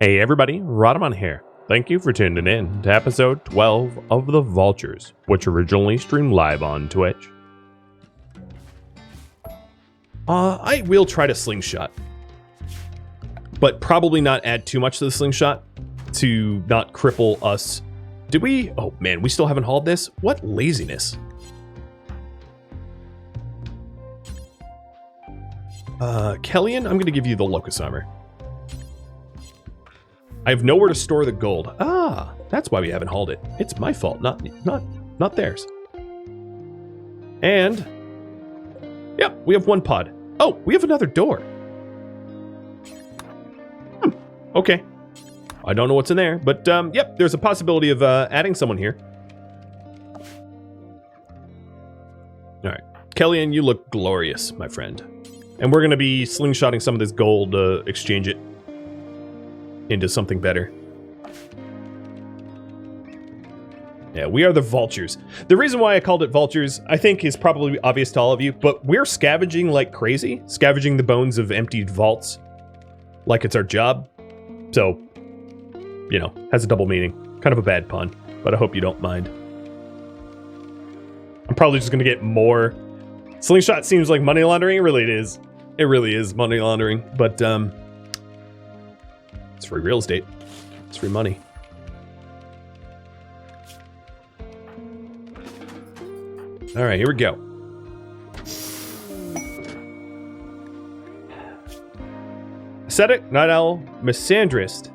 Hey everybody, Rhadamant here. Thank you for tuning in to episode 12 of the Vaultures, which originally streamed live on Twitch. I will try to slingshot, but probably not add too much to the slingshot to not cripple us. Did we? Oh man, we still haven't hauled this? What laziness. Kellyan, I'm going to give you the locust armor. I have nowhere to store the gold. Ah, that's why we haven't hauled it. It's my fault, not theirs. And yep, we have one pod. Oh, we have another door. Okay. I don't know what's in there, but yep, there's a possibility of adding someone here. All right, Kellyan, you look glorious, my friend. And we're going to be slingshotting some of this gold to exchange it into something better. Yeah, we are the Vaultures. The reason why I called it Vaultures, I think, is probably obvious to all of you, but we're scavenging like crazy, scavenging the bones of emptied vaults like it's our job. So, you know, has a double meaning. Kind of a bad pun, but I hope you don't mind. I'm probably just going to get more. Slingshot seems like money laundering. It really is. It really is money laundering, but it's free real estate. It's free money. All right, here we go. Ascetic, Night Owl, Misandrist.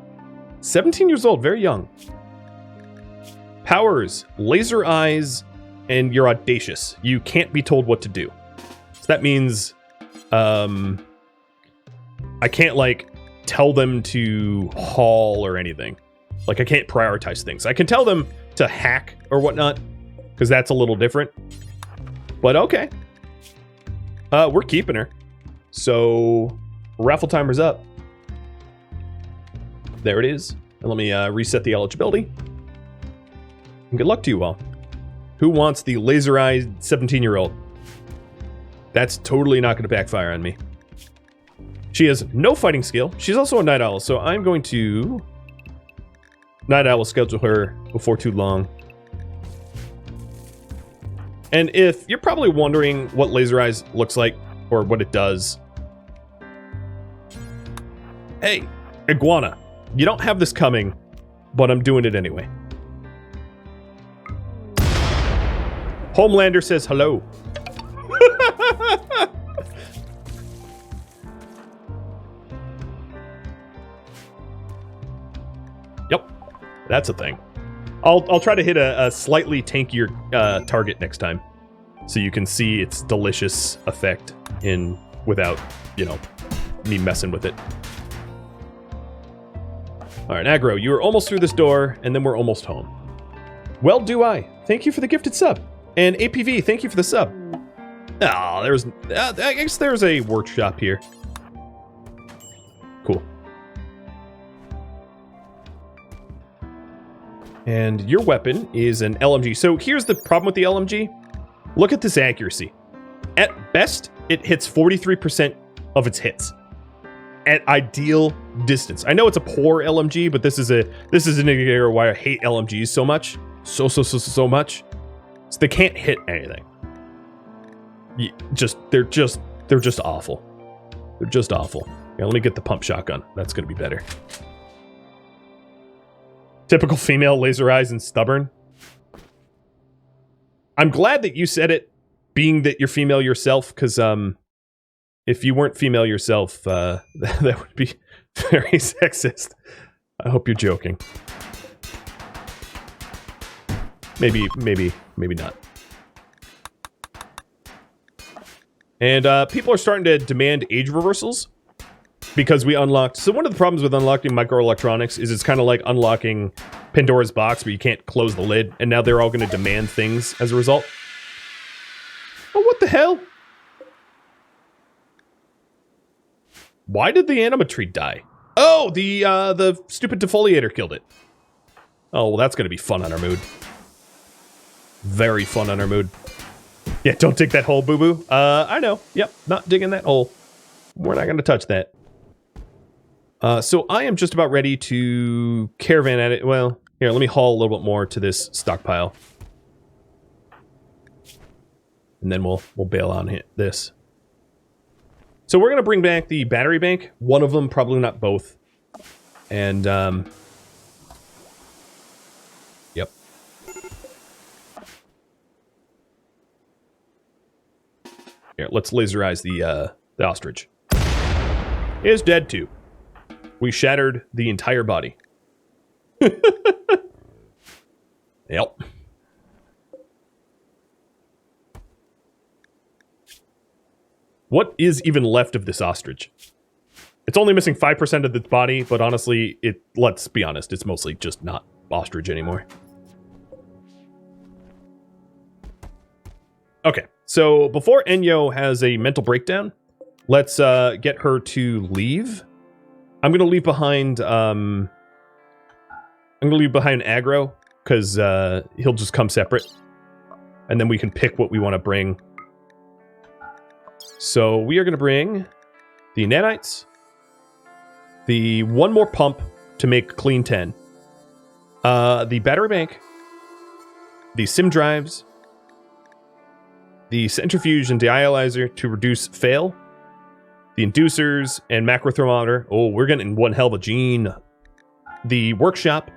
17 years old, very young. Powers, laser eyes, and you're audacious. You can't be told what to do. So that means, I can't, like, tell them to haul or anything. Like, I can't prioritize things. I can tell them to hack or whatnot, because that's a little different. But okay. We're keeping her. So, raffle timer's up. There it is. And let me reset the eligibility. And good luck to you all. Who wants the laser-eyed 17-year-old? That's totally not going to backfire on me. She has no fighting skill. She's also a Night Owl, so I'm going to Night Owl schedule her before too long. And if you're probably wondering what Laser Eyes looks like, or what it does. Hey, Iguana, you don't have this coming, but I'm doing it anyway. Homelander says hello. Yep, that's a thing. I'll try to hit a slightly tankier target next time, so you can see its delicious effect without, you know, me messing with it. All right, Aggro, you are almost through this door, and then we're almost home. Well, do I. Thank you for the gifted sub. And APV, thank you for the sub. Ah, I guess there's a workshop here. Cool. And your weapon is an LMG. So here's the problem with the LMG. Look at this accuracy. At best, it hits 43% of its hits. At ideal distance. I know it's a poor LMG, but this is an indicator why I hate LMGs so much. So much. So they can't hit anything. They're just awful. They're just awful. Yeah, let me get the pump shotgun. That's gonna be better. Typical female, laser eyes and stubborn. I'm glad that you said it, being that you're female yourself, because if you weren't female yourself, that would be very sexist. I hope you're joking. Maybe not. And people are starting to demand age reversals because we unlocked. So one of the problems with unlocking microelectronics is it's kind of like unlocking Pandora's box where you can't close the lid, and now they're all going to demand things as a result. Oh, what the hell? Why did the animatree die? Oh, the stupid defoliator killed it. Oh, well, that's going to be fun on our mood. Very fun on our mood. Yeah, don't dig that hole, boo-boo. I know. Yep, not digging that hole. We're not going to touch that. So I am just about ready to caravan at it. Well, here, let me haul a little bit more to this stockpile. And then we'll bail on this. So we're going to bring back the battery bank. One of them, probably not both. And, yep. Here, let's laserize the ostrich. He is dead too. We shattered the entire body. Yep. What is even left of this ostrich? It's only missing 5% of its body, but honestly, let's be honest, it's mostly just not ostrich anymore. Okay, so before Enyo has a mental breakdown, let's get her to leave. I'm gonna leave behind aggro, because he'll just come separate. And then we can pick what we want to bring. So we are going to bring the nanites, the one more pump to make clean 10, the battery bank, the sim drives, the centrifuge and dialyzer to reduce fail, the inducers and macro thermometer. Oh, we're getting one hell of a gene. The workshop.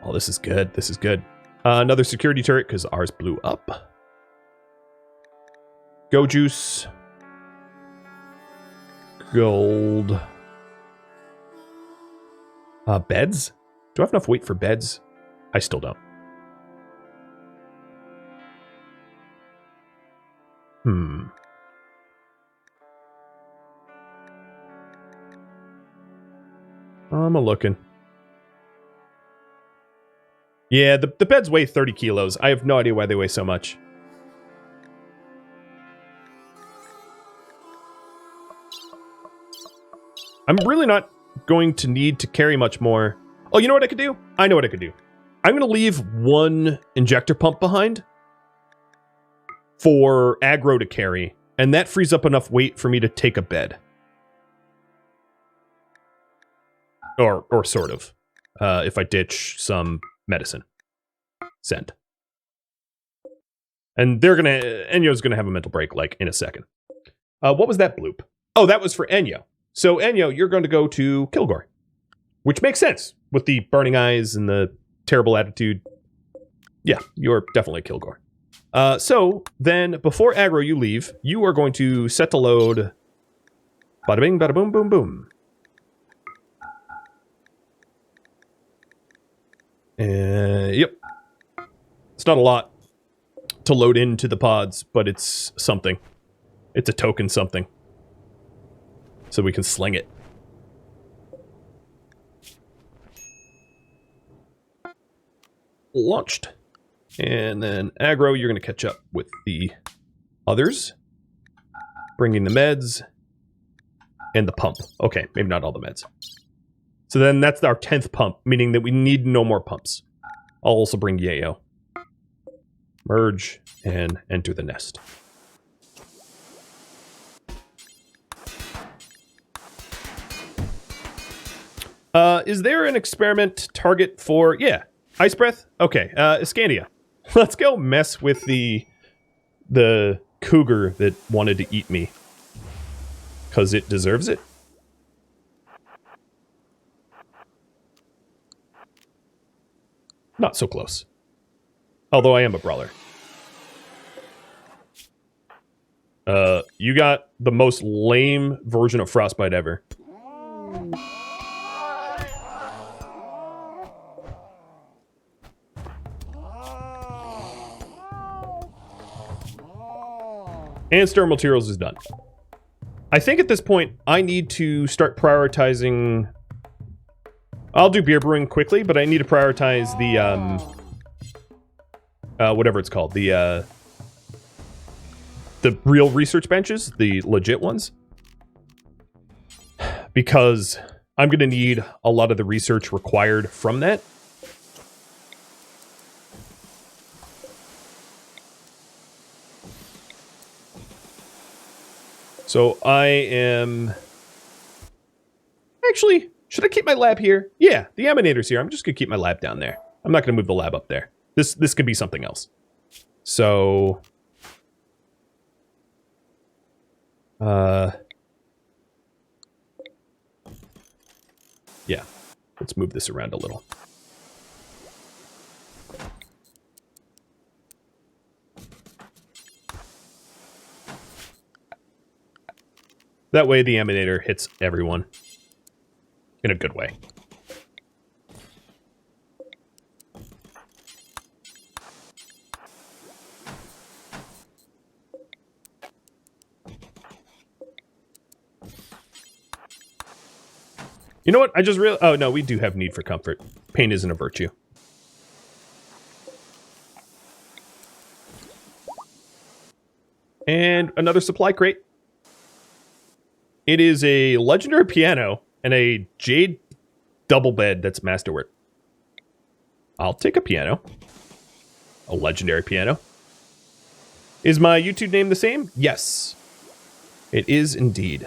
Oh, this is good. This is good. Another security turret because ours blew up. Go juice. Gold. Beds? Do I have enough weight for beds? I still don't. I'm a-looking. Yeah, the beds weigh 30 kilos. I have no idea why they weigh so much. I'm really not going to need to carry much more. Oh, you know what I could do? I know what I could do. I'm going to leave one injector pump behind for aggro to carry, and that frees up enough weight for me to take a bed. Or sort of. If I ditch some medicine. Send. And Enyo's gonna have a mental break, like, in a second. What was that bloop? Oh, that was for Enyo. So, Enyo, you're going to go to Kilgore. Which makes sense, with the burning eyes and the terrible attitude. Yeah, you're definitely Kilgore. So, then, before aggro you leave, you are going to set to load... Bada bing, bada boom, boom, boom. Yep. It's not a lot to load into the pods, but it's something. It's a token something. So we can sling it. Launched. And then aggro, you're going to catch up with the others. Bringing the meds. And the pump. Okay, maybe not all the meds. So then that's our 10th pump, meaning that we need no more pumps. I'll also bring Yayo. Merge and enter the nest. Is there an experiment target for... Yeah, Ice Breath? Okay, Iscandia. Let's go mess with the cougar that wanted to eat me. Because it deserves it. Not so close. Although I am a brawler. You got the most lame version of Frostbite ever. And Stir Materials is done. I think at this point, I need to start prioritizing... I'll do beer brewing quickly, but I need to prioritize the, whatever it's called, the real research benches, the legit ones. Because I'm going to need a lot of the research required from that. So I am Actually, should I keep my lab here? Yeah, the Emanator's here. I'm just going to keep my lab down there. I'm not going to move the lab up there. This could be something else. So... yeah, let's move this around a little. That way the Emanator hits everyone in a good way. You know what? I just realized... oh, no, we do have need for comfort. Pain isn't a virtue. And another supply crate. It is a legendary piano and a jade double bed that's masterwork. I'll take a piano. A legendary piano. Is my YouTube name the same? Yes. It is indeed.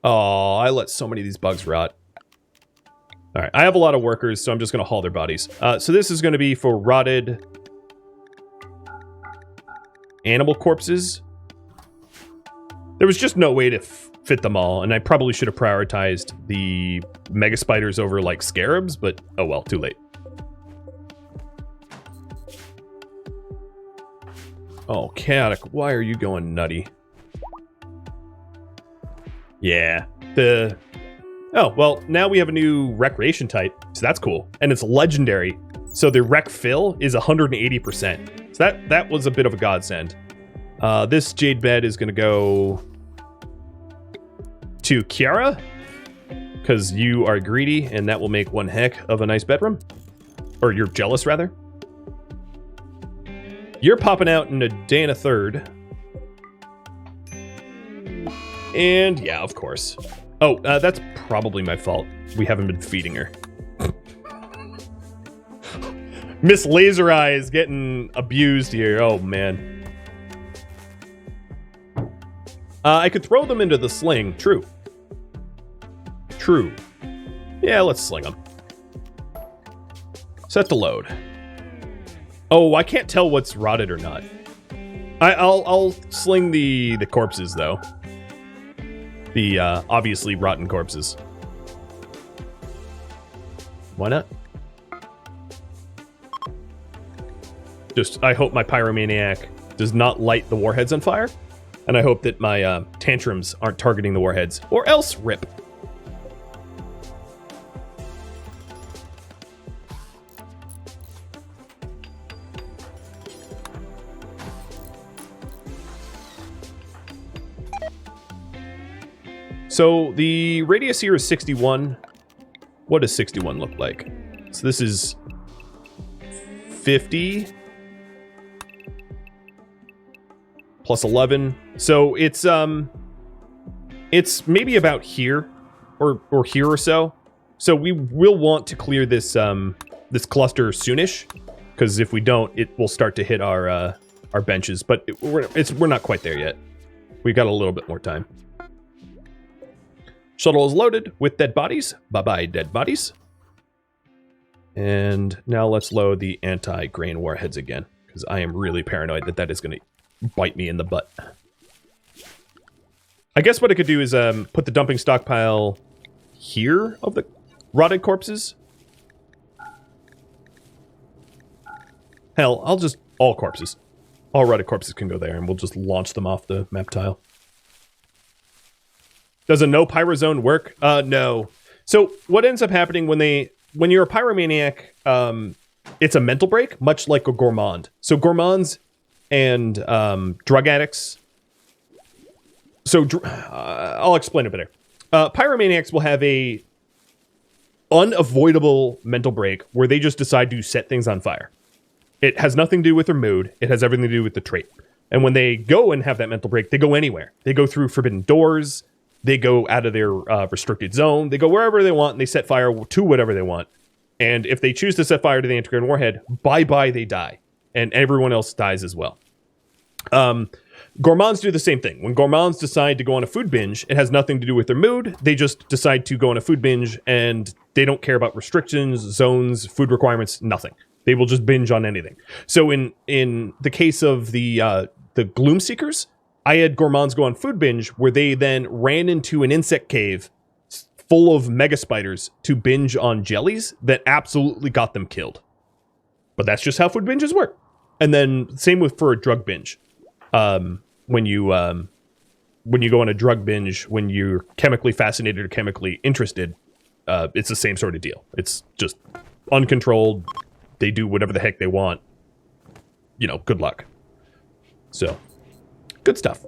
Oh, I let so many of these bugs rot. All right, I have a lot of workers, so I'm just going to haul their bodies. So this is going to be for rotted animal corpses. There was just no way to fit them all, and I probably should have prioritized the mega spiders over, like, scarabs, but oh well, too late. Oh, Chaotic, why are you going nutty? Yeah, oh, well, now we have a new recreation type, so that's cool. And it's legendary, so the rec fill is 180%. So that was a bit of a godsend. This jade bed is going to go to Kiara, because you are greedy, and that will make one heck of a nice bedroom. Or you're jealous, rather. You're popping out in a day and a third. And yeah, of course. Oh, that's probably my fault. We haven't been feeding her. Miss Laser Eye is getting abused here. Oh, man. I could throw them into the sling. True. True. Yeah, let's sling them. Set to load. Oh, I can't tell what's rotted or not. I'll sling the corpses, though. The obviously rotten corpses. Why not? Just, I hope my Pyromaniac does not light the warheads on fire. And I hope that my tantrums aren't targeting the warheads. Or else, rip. So the radius here is 61. What does 61 look like? So this is 50 plus 11. So it's maybe about here or here or so. So we will want to clear this this cluster soonish, because if we don't, it will start to hit our benches. But we're not quite there yet. We got a little bit more time. Shuttle is loaded with dead bodies. Bye-bye, dead bodies. And now let's load the anti-grain warheads again, because I am really paranoid that that is going to bite me in the butt. I guess what I could do is put the dumping stockpile here of the rotted corpses. Hell, I'll just... all corpses. All rotted corpses can go there, and we'll just launch them off the map tile. Does a no pyro zone work? No. So what ends up happening when you're a pyromaniac, it's a mental break, much like a gourmand. So gourmands and drug addicts. So I'll explain it better. Pyromaniacs will have a unavoidable mental break where they just decide to set things on fire. It has nothing to do with their mood. It has everything to do with the trait. And when they go and have that mental break, they go anywhere. They go through forbidden doors. They go out of their restricted zone. They go wherever they want, and they set fire to whatever they want. And if they choose to set fire to the anti-grain warhead, bye-bye, they die. And everyone else dies as well. Gourmands do the same thing. When gourmands decide to go on a food binge, it has nothing to do with their mood. They just decide to go on a food binge, and they don't care about restrictions, zones, food requirements, nothing. They will just binge on anything. So in the case of the Gloom Seekers, I had gourmands go on food binge, where they then ran into an insect cave full of mega spiders to binge on jellies that absolutely got them killed. But that's just how food binges work. And then same for a drug binge. When you go on a drug binge, when you're chemically fascinated or chemically interested, it's the same sort of deal. It's just uncontrolled. They do whatever the heck they want. You know, good luck. So, good stuff.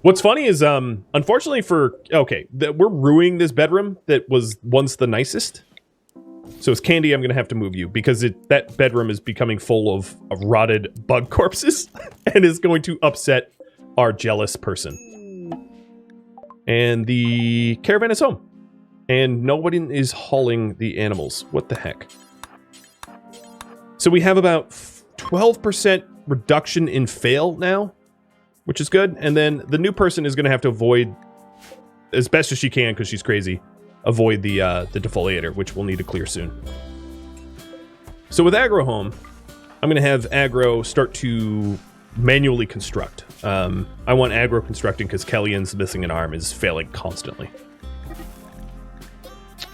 What's funny is, unfortunately we're ruining this bedroom that was once the nicest. So as Candy, I'm going to have to move you because that bedroom is becoming full of rotted bug corpses and is going to upset our jealous person. And the caravan is home. And nobody is hauling the animals. What the heck? So we have about 12% reduction in fail now, which is good. And then the new person is going to have to avoid, as best as she can because she's crazy, avoid the defoliator, which we'll need to clear soon. So with Aggro home, I'm going to have Aggro start to manually construct. I want Aggro constructing because Kellyan's missing an arm is failing constantly.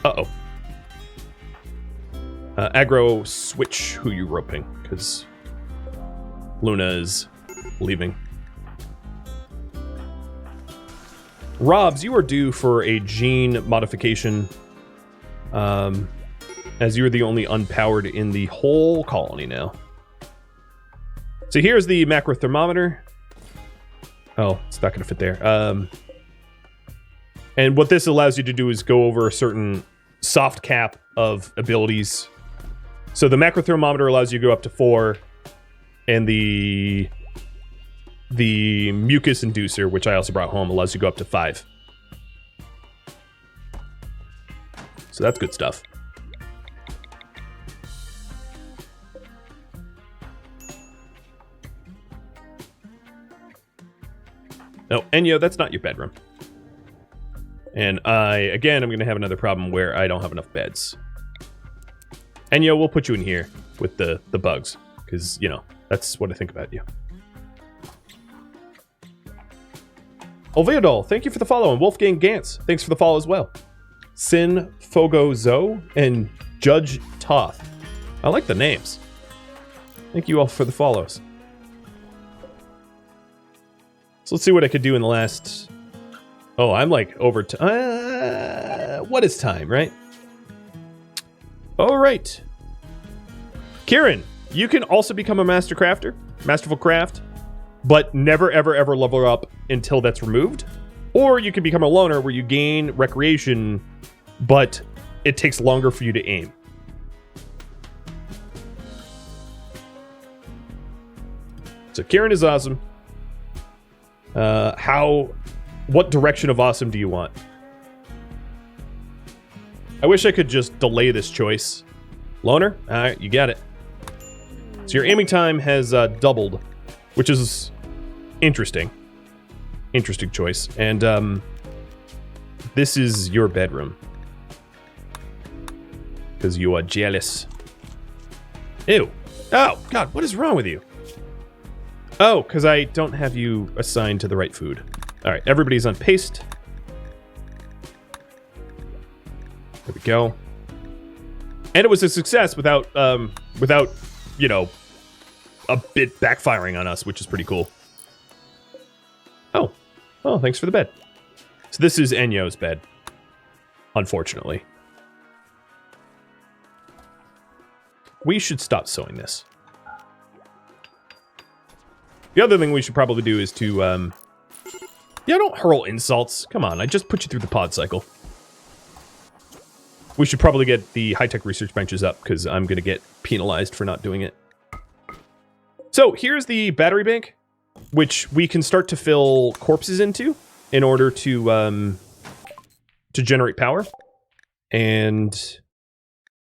Uh-oh. Aggro, switch who you roping, because Luna is leaving. Robs, you are due for a gene modification, as you're the only unpowered in the whole colony now. So here's the macro thermometer. Oh, it's not going to fit there. And what this allows you to do is go over a certain soft cap of abilities. So the macro thermometer allows you to go up to 4, and the mucus inducer, which I also brought home, allows you to go up to 5. So that's good stuff. No, Enyo, that's not your bedroom. And I'm going to have another problem where I don't have enough beds. Enyo, we'll put you in here with the bugs, because, you know, that's what I think about you. Olveodol, thank you for the follow, and Wolfgang Gantz, thanks for the follow as well. Sin Fogo Zo and Judge Toth. I like the names. Thank you all for the follows. So let's see what I could do in the last... Oh, I'm like over what is time, right? All right. Kieran, you can also become a master crafter, masterful craft, but never, ever, ever level up until that's removed. Or you can become a loner where you gain recreation, but it takes longer for you to aim. So Kieran is awesome. What direction of awesome do you want? I wish I could just delay this choice. Loner? Alright, you got it. So your aiming time has doubled, which is interesting. Interesting choice. And this is your bedroom. Because you are jealous. Ew. Oh, God, what is wrong with you? Oh, because I don't have you assigned to the right food. All right, everybody's on paste. There we go. And it was a success without, you know, a bit backfiring on us, which is pretty cool. Oh, thanks for the bed. So this is Enyo's bed, unfortunately. We should stop sewing this. The other thing we should probably do is to, yeah, don't hurl insults. Come on, I just put you through the pod cycle. We should probably get the high-tech research benches up, because I'm going to get penalized for not doing it. So, here's the battery bank, which we can start to fill corpses into in order to generate power. And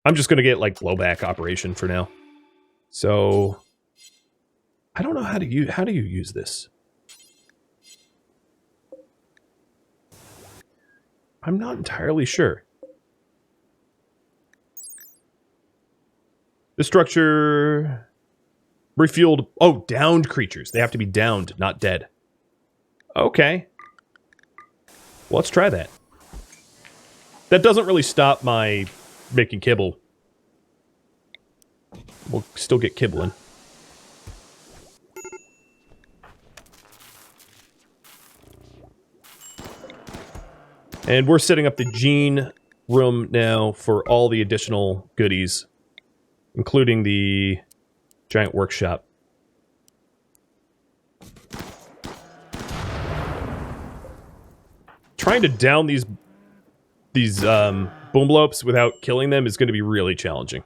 I'm just going to get, like, blowback operation for now. So, I don't know how do you use this? I'm not entirely sure. The structure refueled. Oh, downed creatures. They have to be downed, not dead. Okay. Well, let's try that. That doesn't really stop my making kibble. We'll still get kibbling. And we're setting up the gene room now for all the additional goodies, including the giant workshop. Trying to down these boom blowups without killing them is going to be really challenging.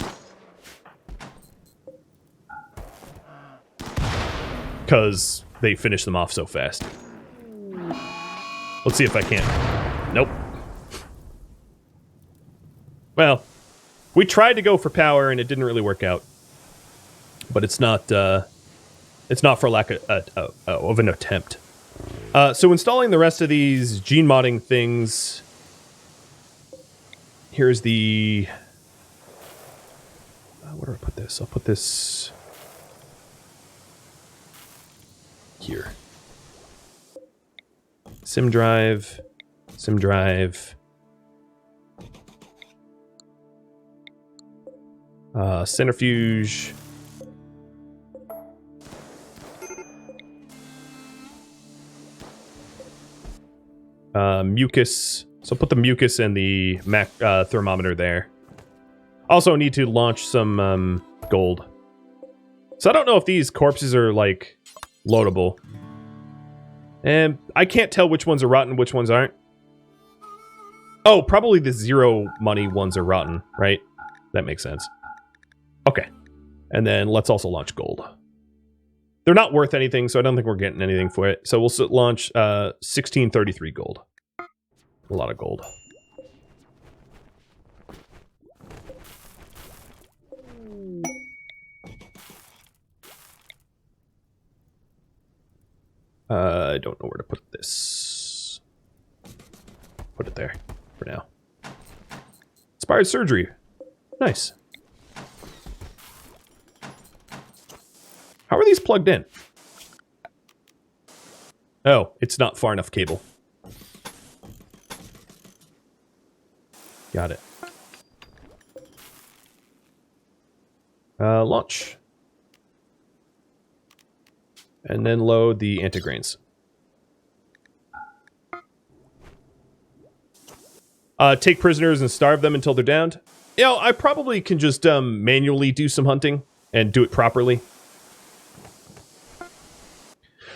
Because they finish them off so fast. Let's see if I can. Nope. Well, we tried to go for power and it didn't really work out. But it's not for lack of an attempt. So installing the rest of these gene modding things. Here's the... where do I put this? I'll put this... here. Sim drive. Sim drive. Centrifuge. Mucus. So put the mucus and the thermometer there. Also need to launch some gold. So I don't know if these corpses are like loadable. And I can't tell which ones are rotten, which ones aren't. Oh, probably the 0 money ones are rotten, right? That makes sense. Okay. And then let's also launch gold. They're not worth anything, so I don't think we're getting anything for it. So we'll launch 1633 gold. A lot of gold. I don't know where to put this. Put it there for now. Inspired surgery. Nice. How are these plugged in? Oh, it's not far enough cable. Got it. Launch. And then load the antigrains. Take prisoners and starve them until they're downed. You know, I probably can just manually do some hunting and do it properly.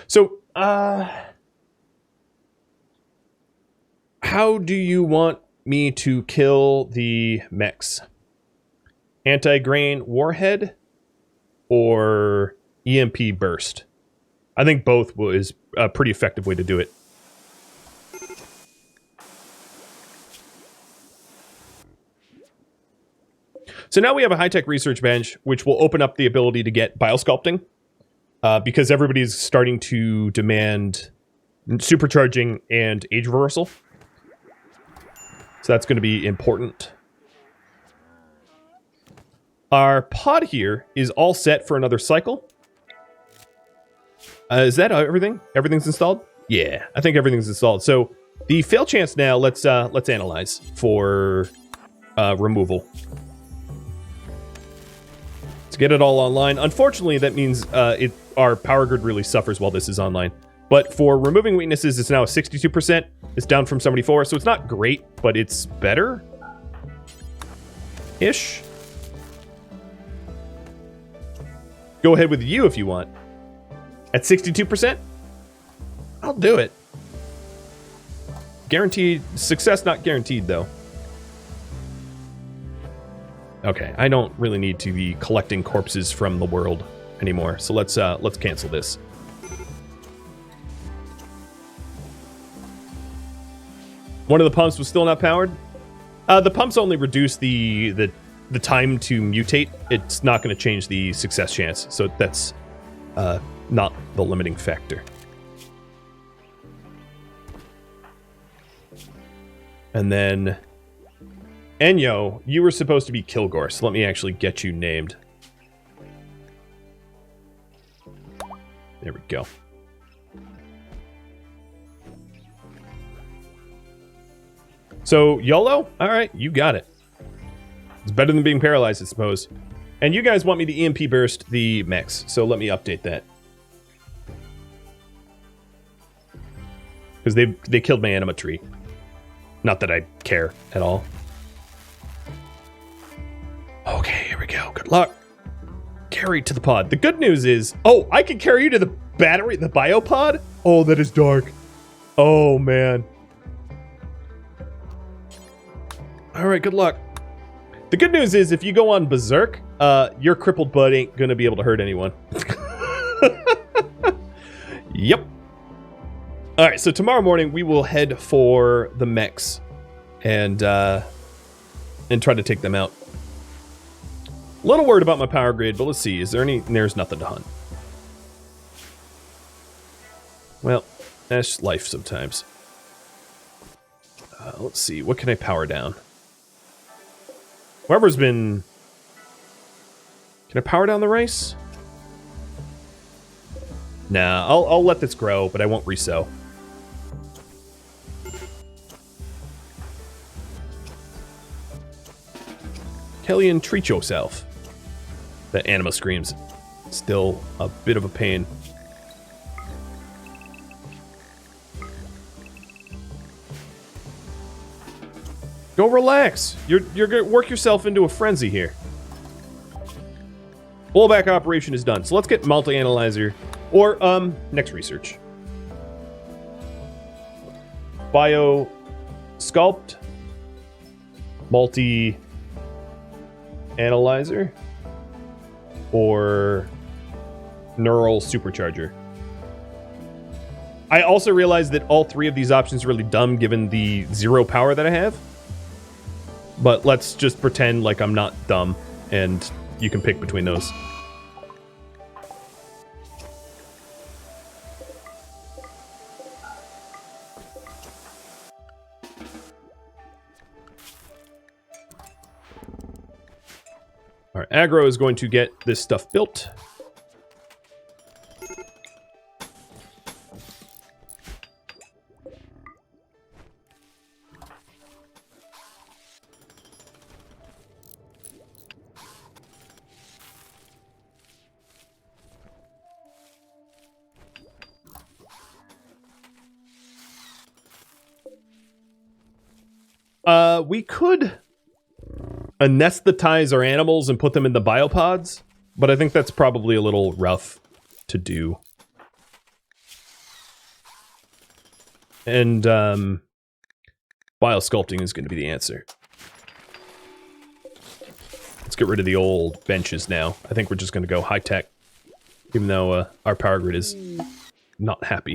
So, how do you want me to kill the mechs? Anti-grain warhead or EMP burst? I think both is a pretty effective way to do it. So now we have a high-tech research bench, which will open up the ability to get biosculpting, because everybody's starting to demand supercharging and age reversal. So that's going to be important. Our pod here is all set for another cycle. Is that everything? Everything's installed? Yeah, I think everything's installed. So the fail chance now, let's analyze for removal. To get it all online. Unfortunately, that means our power grid really suffers while this is online. But for removing weaknesses, it's now 62%. It's down from 74, so it's not great, but it's better-ish. Go ahead with you if you want. At 62%? I'll do it. Guaranteed success, not guaranteed, though. Okay, I don't really need to be collecting corpses from the world anymore, so let's cancel this. One of the pumps was still not powered. The pumps only reduce the time to mutate. It's not going to change the success chance, so that's not the limiting factor. And then Enyo, you were supposed to be Kilgore, so let me actually get you named. There we go. So, YOLO? Alright, you got it. It's better than being paralyzed, I suppose. And you guys want me to EMP burst the mechs, so let me update that. Because they killed my anima tree. Not that I care at all. Okay, here we go. Good luck. Carry to the pod. The good news is... Oh, I can carry you to the battery, the biopod? Oh, that is dark. Oh, man. Alright, good luck. The good news is if you go on Berserk, your crippled bud ain't gonna be able to hurt anyone. Yep. Alright, so tomorrow morning we will head for the mechs and try to take them out. A little worried about my power grid, but let's see. Is there any... There's nothing to hunt. Well, that's life sometimes. Let's see. What can I power down? Whoever's been... Can I power down the rice? Nah, I'll let this grow, but I won't resow. Kellyan, treat yourself. That anima screams. Still a bit of a pain. Go relax. You're gonna work yourself into a frenzy here. Pullback operation is done. So let's get multi-analyzer or next research. Bio sculpt, multi-analyzer, or neural supercharger. I also realized that all three of these options are really dumb given the 0 power that I have. But let's just pretend like I'm not dumb, and you can pick between those. All right, aggro is going to get this stuff built. We could anesthetize our animals and put them in the biopods, but I think that's probably a little rough to do. And biosculpting is going to be the answer. Let's get rid of the old benches now. I think we're just going to go high-tech, even though our power grid is not happy.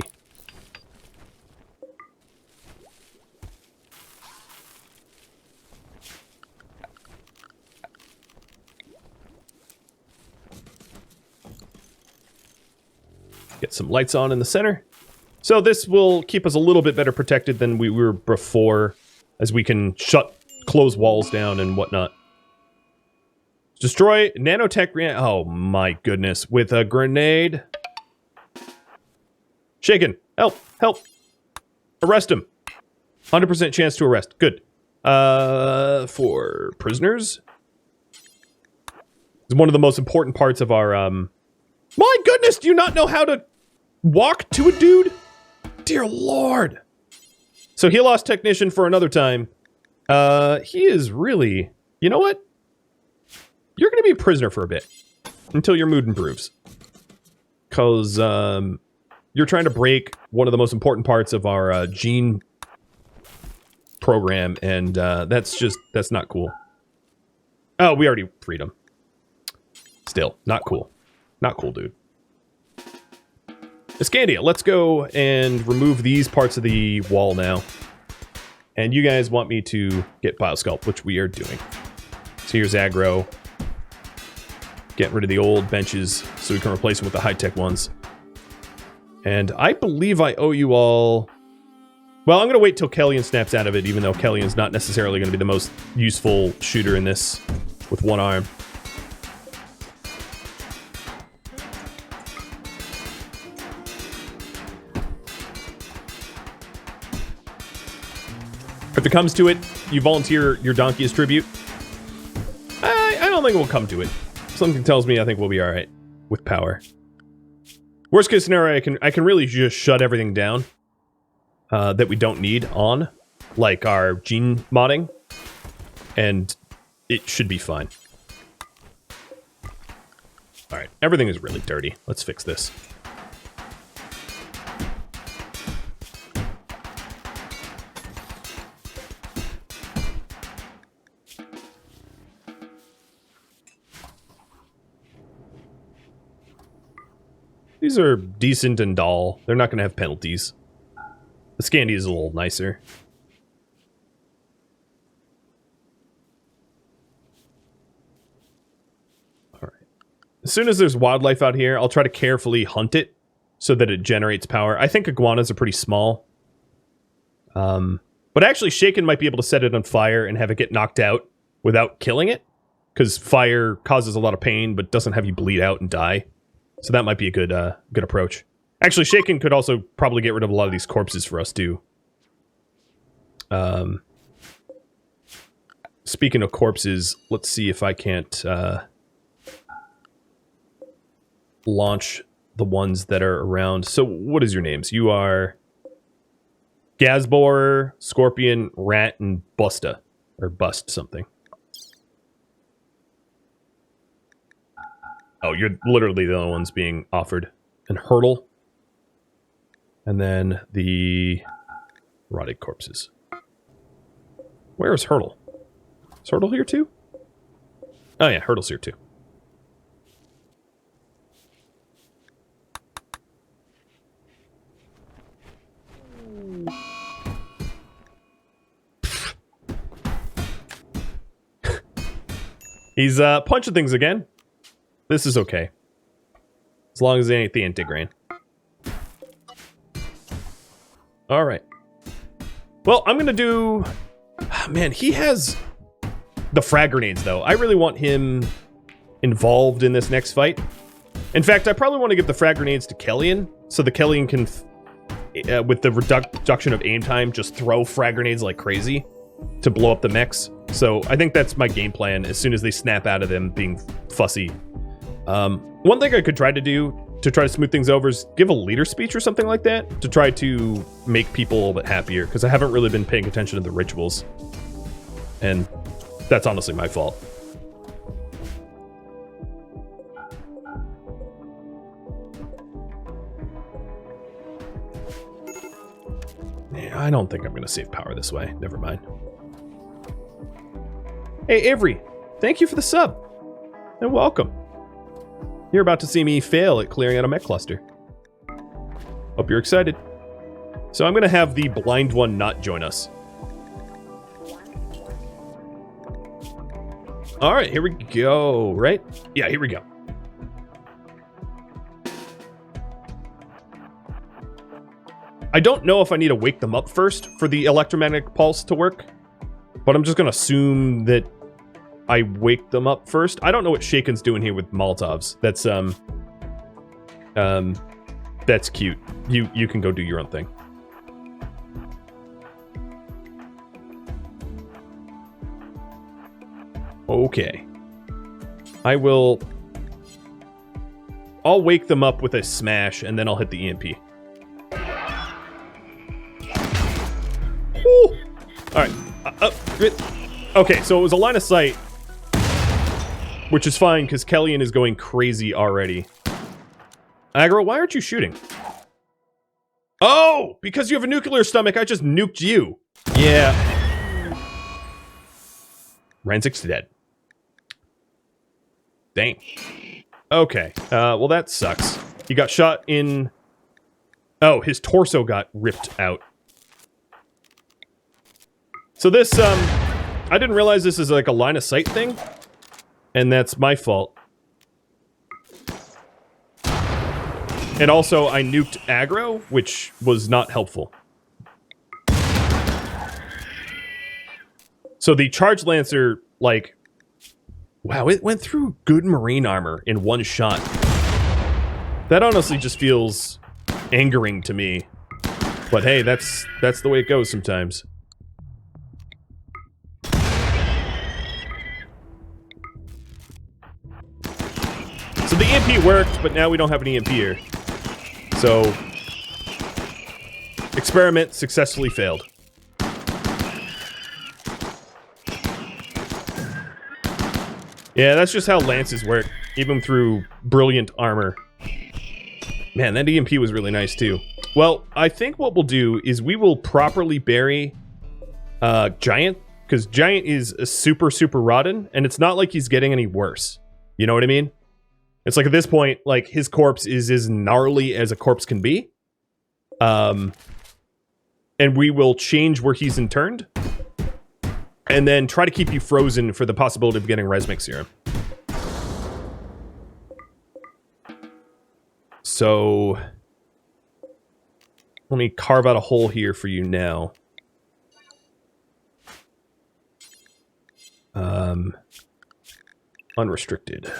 Get some lights on in the center. So this will keep us a little bit better protected than we were before, as we can close walls down and whatnot. Destroy nanotech. Oh my goodness. With a grenade. Shaken. Help. Help. Arrest him. 100% chance to arrest. Good. For prisoners. It's one of the most important parts of our, My goodness, do you not know how to walk to a dude? Dear Lord. So he lost technician for another time. He is really... You know what? You're going to be a prisoner for a bit. Until your mood improves. Because, you're trying to break one of the most important parts of our, gene program. And, that's not cool. Oh, we already freed him. Still, not cool. Not cool, dude. Escandia, let's go and remove these parts of the wall now. And you guys want me to get Biosculpt, which we are doing. So here's aggro. Getting rid of the old benches so we can replace them with the high-tech ones. And I believe I owe you all... Well, I'm going to wait till Kellyan snaps out of it, even though Kellyan's not necessarily going to be the most useful shooter in this with one arm. If it comes to it, you volunteer your donkey as tribute. I don't think it will come to it. Something tells me I think we'll be alright with power. Worst case scenario, I can really just shut everything down that we don't need on, like our gene modding, and it should be fine. Alright, everything is really dirty. Let's fix this. These are decent and dull. They're not going to have penalties. The Scandi is a little nicer. Alright. As soon as there's wildlife out here, I'll try to carefully hunt it so that it generates power. I think iguanas are pretty small. But actually, Shaken might be able to set it on fire and have it get knocked out without killing it. Because fire causes a lot of pain, but doesn't have you bleed out and die. So that might be a good good approach. Actually, Shaken could also probably get rid of a lot of these corpses for us, too. Speaking of corpses, let's see if I can't launch the ones that are around. So, what is your names? You are Gazborer, Scorpion, Rat, and Busta. Or Bust something. Oh, you're literally the only ones being offered. And Hurdle. And then the rotted corpses. Where is Hurdle? Is Hurdle here too? Oh yeah, Hurdle's here too. He's punching things again. This is okay. As long as it ain't the Intigrain. Alright. Well, I'm gonna do... Man, he has the frag grenades, though. I really want him involved in this next fight. In fact, I probably want to give the frag grenades to Kellyan, so the Kellyan can, with the reduction of aim time, just throw frag grenades like crazy to blow up the mechs. So I think that's my game plan as soon as they snap out of them being fussy. One thing I could try to do to try to smooth things over is give a leader speech or something like that to try to make people a little bit happier, because I haven't really been paying attention to the rituals. And that's honestly my fault. Yeah, I don't think I'm going to save power this way. Never mind. Hey, Avery. Thank you for the sub. And welcome. You're about to see me fail at clearing out a mech cluster. Hope you're excited. So I'm going to have the blind one not join us. Alright, here we go, right? Yeah, here we go. I don't know if I need to wake them up first for the electromagnetic pulse to work, but I'm just going to assume that I wake them up first. I don't know what Shaken's doing here with Molotovs. That's cute. You can go do your own thing. Okay. I'll wake them up with a smash, and then I'll hit the EMP. Woo! Alright. Okay, so it was a line of sight, which is fine, because Kellyan is going crazy already. Aggro, why aren't you shooting? Oh! Because you have a nuclear stomach, I just nuked you. Yeah. Ranzik's dead. Dang. Okay. Well, that sucks. He got shot in... Oh, his torso got ripped out. So this, I didn't realize this is like a line of sight thing. And that's my fault. And also, I nuked aggro, which was not helpful. So the Charge Lancer, like... Wow, it went through good marine armor in one shot. That honestly just feels angering to me. But hey, that's the way it goes sometimes. So the EMP worked, but now we don't have an EMP here. So... experiment successfully failed. Yeah, that's just how lances work, even through brilliant armor. Man, that EMP was really nice, too. Well, I think what we'll do is we will properly bury Giant, because Giant is a super, super rotten, and it's not like he's getting any worse. You know what I mean? It's like, at this point, like, his corpse is as gnarly as a corpse can be. And we will change where he's interned. And then try to keep you frozen for the possibility of getting Resmic Serum. So... let me carve out a hole here for you now. Unrestricted.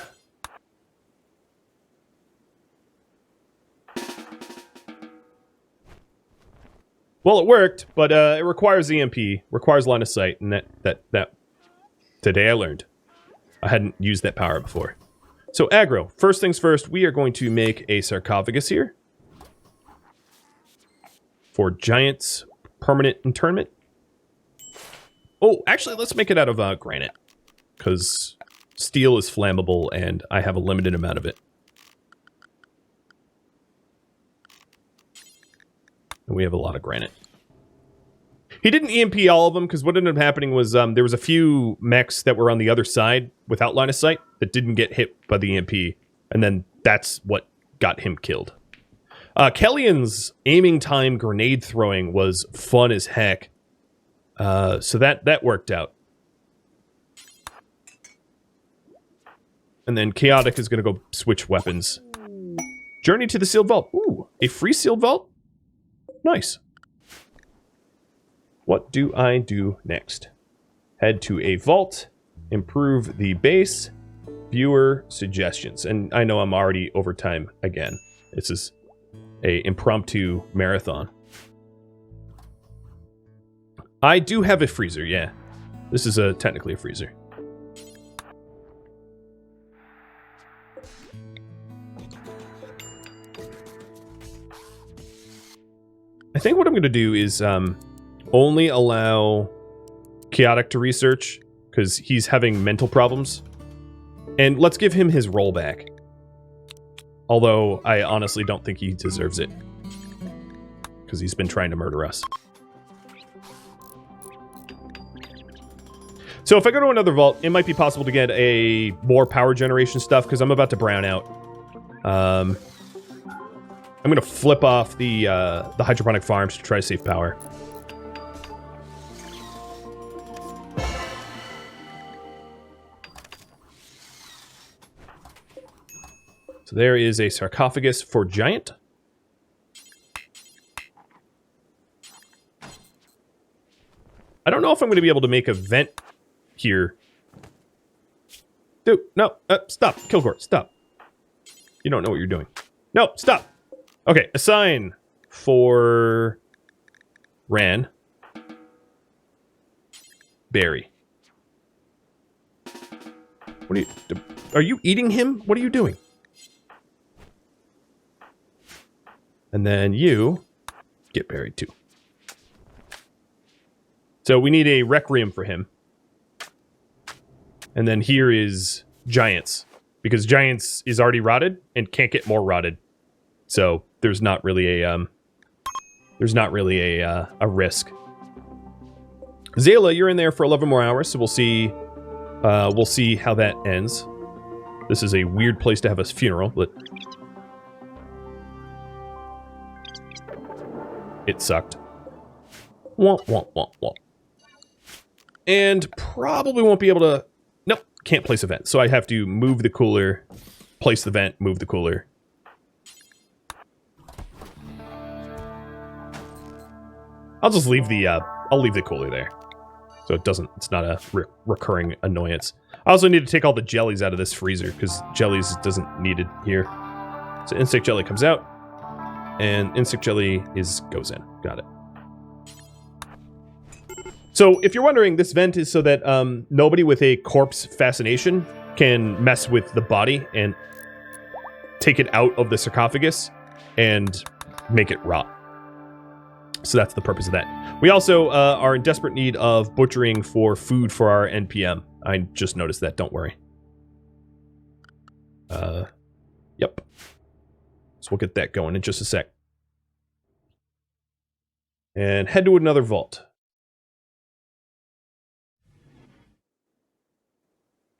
Well, it worked, but it requires EMP, requires line of sight, and that today I learned. I hadn't used that power before. So aggro, first things first, we are going to make a sarcophagus here for Giant's permanent internment. Oh, actually, let's make it out of granite, because steel is flammable, and I have a limited amount of it. And we have a lot of granite. He didn't EMP all of them, because what ended up happening was there was a few mechs that were on the other side without line of sight that didn't get hit by the EMP, and then that's what got him killed. Kellyan's aiming time grenade throwing was fun as heck, so that worked out. And then Chaotic is going to go switch weapons. Journey to the sealed vault. Ooh, a free sealed vault? Nice. What do I do next? Head to a vault, improve the base, viewer suggestions. And I know I'm already over time again. This is a impromptu marathon. I do have a freezer, yeah. This is technically a freezer. I think what I'm going to do is only allow Chaotic to research, because he's having mental problems. And let's give him his rollback. Although, I honestly don't think he deserves it. Because he's been trying to murder us. So if I go to another vault, it might be possible to get a more power generation stuff, because I'm about to brown out. I'm going to flip off the hydroponic farms to try to save power. So there is a sarcophagus for Giant. I don't know if I'm going to be able to make a vent here. Dude, no, stop. Kilgore, stop. You don't know what you're doing. No, stop. Okay, assign for Ran. Barry. What are you eating him? What are you doing? And then you get buried too. So we need a Requiem for him. And then here is Giants. Because Giants is already rotted and can't get more rotted. So there's not really a risk. Zayla, you're in there for 11 more hours, so we'll see how that ends. This is a weird place to have a funeral, but it sucked. Womp, womp, womp, womp. And probably won't be able to... Nope, can't place a vent. So I have to move the cooler, place the vent, move the cooler. I'll just leave the, I'll leave the cooler there. So it's not a recurring annoyance. I also need to take all the jellies out of this freezer, because jellies doesn't need it here. So insect jelly comes out, and insect jelly goes in. Got it. So if you're wondering, this vent is so that nobody with a corpse fascination can mess with the body and take it out of the sarcophagus and make it rot. So that's the purpose of that. We also are in desperate need of butchering for food for our NPM. I just noticed that, don't worry. Yep. So we'll get that going in just a sec. And head to another vault.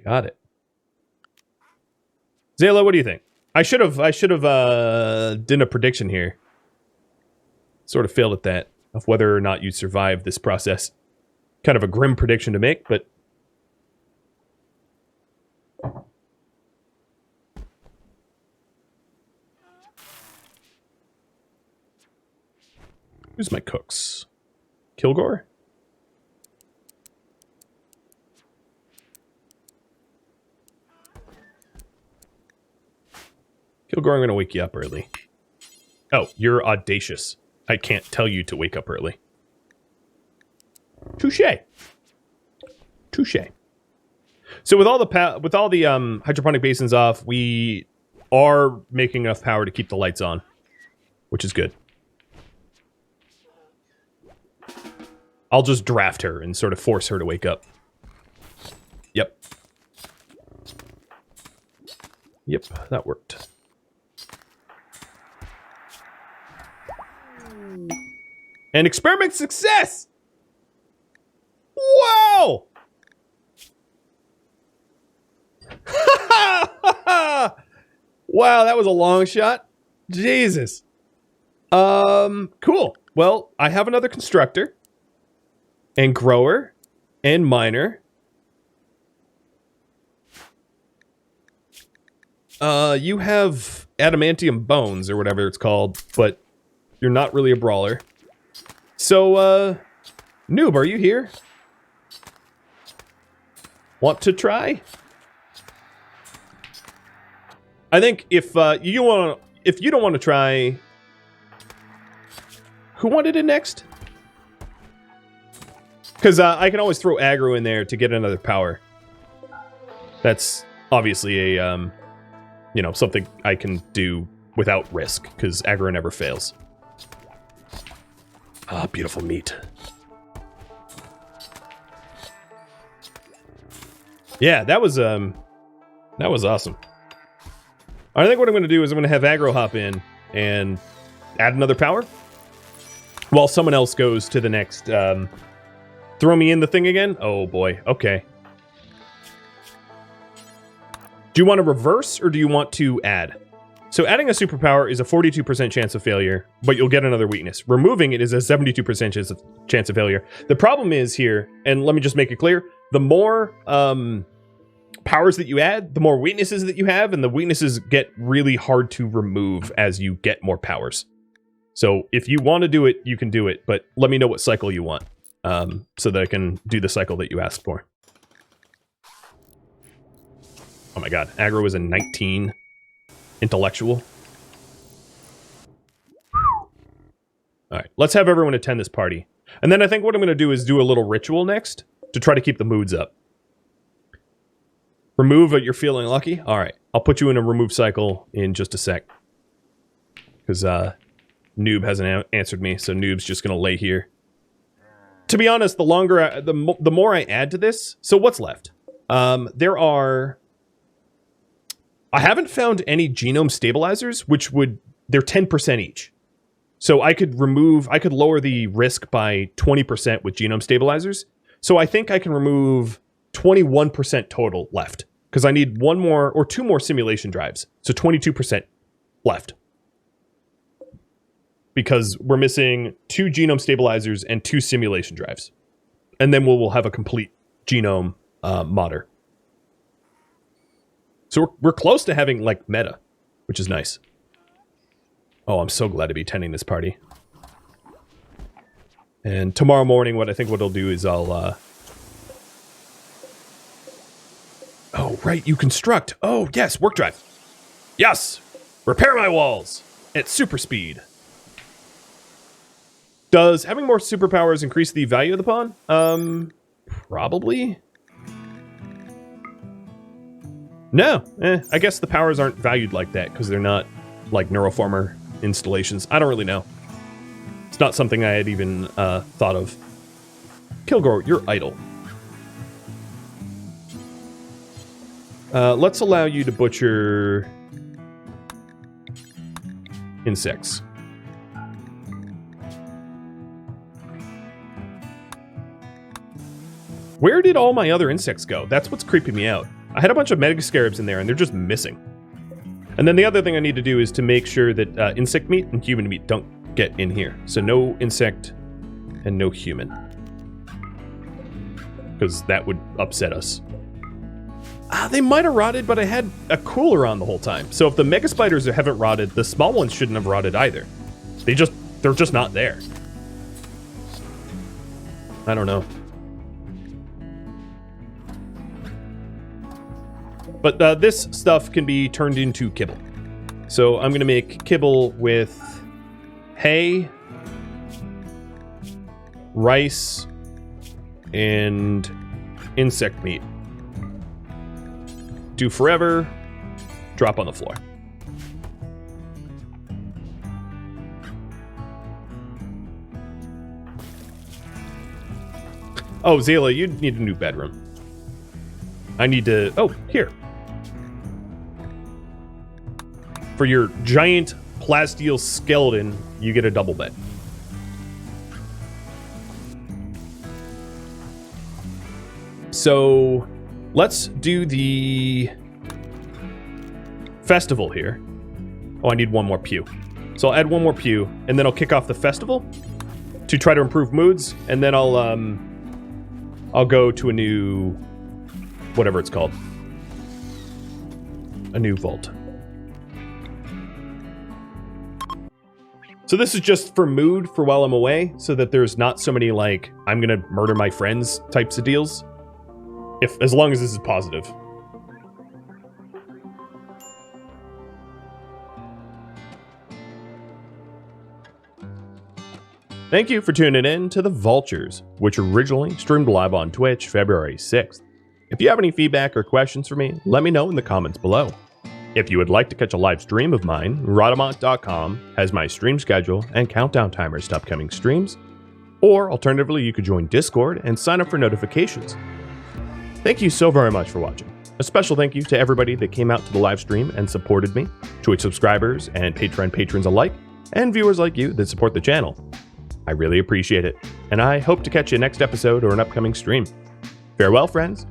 Got it. Zayla, what do you think? I should have done a prediction here. Sort of failed at that, of whether or not you survive this process. Kind of a grim prediction to make, but... Who's my cooks? Kilgore? Kilgore, I'm going to wake you up early. Oh, you're audacious. I can't tell you to wake up early. Touché. Touché. So with all the hydroponic basins off, we are making enough power to keep the lights on, which is good. I'll just draft her and sort of force her to wake up. Yep. Yep, that worked. And experiment success! Wow! Wow, that was a long shot. Jesus. Cool. Well, I have another constructor. And grower. And miner. You have adamantium bones, or whatever it's called, but you're not really a brawler. So, Noob, are you here? Want to try? I think if you don't want to try, who wanted it next? Because I can always throw aggro in there to get another power. That's obviously a you know, something I can do without risk, because aggro never fails. Ah, beautiful meat. Yeah, that was awesome. I think what I'm going to do is I'm going to have aggro hop in and add another power while someone else goes to the next. Throw me in the thing again? Oh boy. Okay. Do you want to reverse or do you want to add? So adding a superpower is a 42% chance of failure, but you'll get another weakness. Removing it is a 72% chance of failure. The problem is here, and let me just make it clear, the more powers that you add, the more weaknesses that you have, and the weaknesses get really hard to remove as you get more powers. So if you want to do it, you can do it, but let me know what cycle you want, so that I can do the cycle that you asked for. Oh my god, aggro is a 19. Intellectual. Alright, let's have everyone attend this party. And then I think what I'm going to do is do a little ritual next to try to keep the moods up. Remove it, you're feeling lucky? Alright, I'll put you in a remove cycle in just a sec. Because Noob hasn't answered me, so Noob's just going to lay here. To be honest, the longer, the more I add to this, so what's left? There are... I haven't found any genome stabilizers, which they're 10% each. So I could lower the risk by 20% with genome stabilizers. So I think I can remove 21% total left. Because I need one more, or two more simulation drives. So 22% left. Because we're missing 2 genome stabilizers and 2 simulation drives. And then we'll have a complete genome modder. So we're close to having, like, meta, which is nice. Oh, I'm so glad to be attending this party. And tomorrow morning, what I'll do is I'll... Oh, right, you construct. Oh, yes, work drive. Yes! Repair my walls at super speed. Does having more superpowers increase the value of the pawn? Probably. No, I guess the powers aren't valued like that because they're not like Neuroformer installations. I don't really know. It's not something I had even thought of. Kilgore, you're idle. Let's allow you to butcher insects. Where did all my other insects go? That's what's creeping me out. I had a bunch of mega scarabs in there and they're just missing. And then the other thing I need to do is to make sure that insect meat and human meat don't get in here. So no insect and no human. Because that would upset us. They might have rotted, but I had a cooler on the whole time. So if the mega spiders haven't rotted, the small ones shouldn't have rotted either. They're just not there. I don't know. But this stuff can be turned into kibble. So I'm going to make kibble with hay, rice, and insect meat. Do forever, drop on the floor. Oh, Zayla, you need a new bedroom. I need to... Oh, here. For your giant plasteel skeleton, you get a double bed. So, let's do the festival here. Oh, I need one more pew. So I'll add one more pew, and then I'll kick off the festival to try to improve moods, and then I'll go to a new... whatever it's called. A new vault. So this is just for mood for while I'm away, so that there's not so many, like, I'm gonna murder my friends types of deals. As long as this is positive. Thank you for tuning in to the Vaultures, which originally streamed live on Twitch February 6th. If you have any feedback or questions for me, let me know in the comments below. If you would like to catch a live stream of mine, Rhadamant.com has my stream schedule and countdown timers to upcoming streams, or alternatively you could join Discord and sign up for notifications. Thank you so very much for watching. A special thank you to everybody that came out to the live stream and supported me, Twitch subscribers and Patreon patrons alike, and viewers like you that support the channel. I really appreciate it, and I hope to catch you next episode or an upcoming stream. Farewell, friends.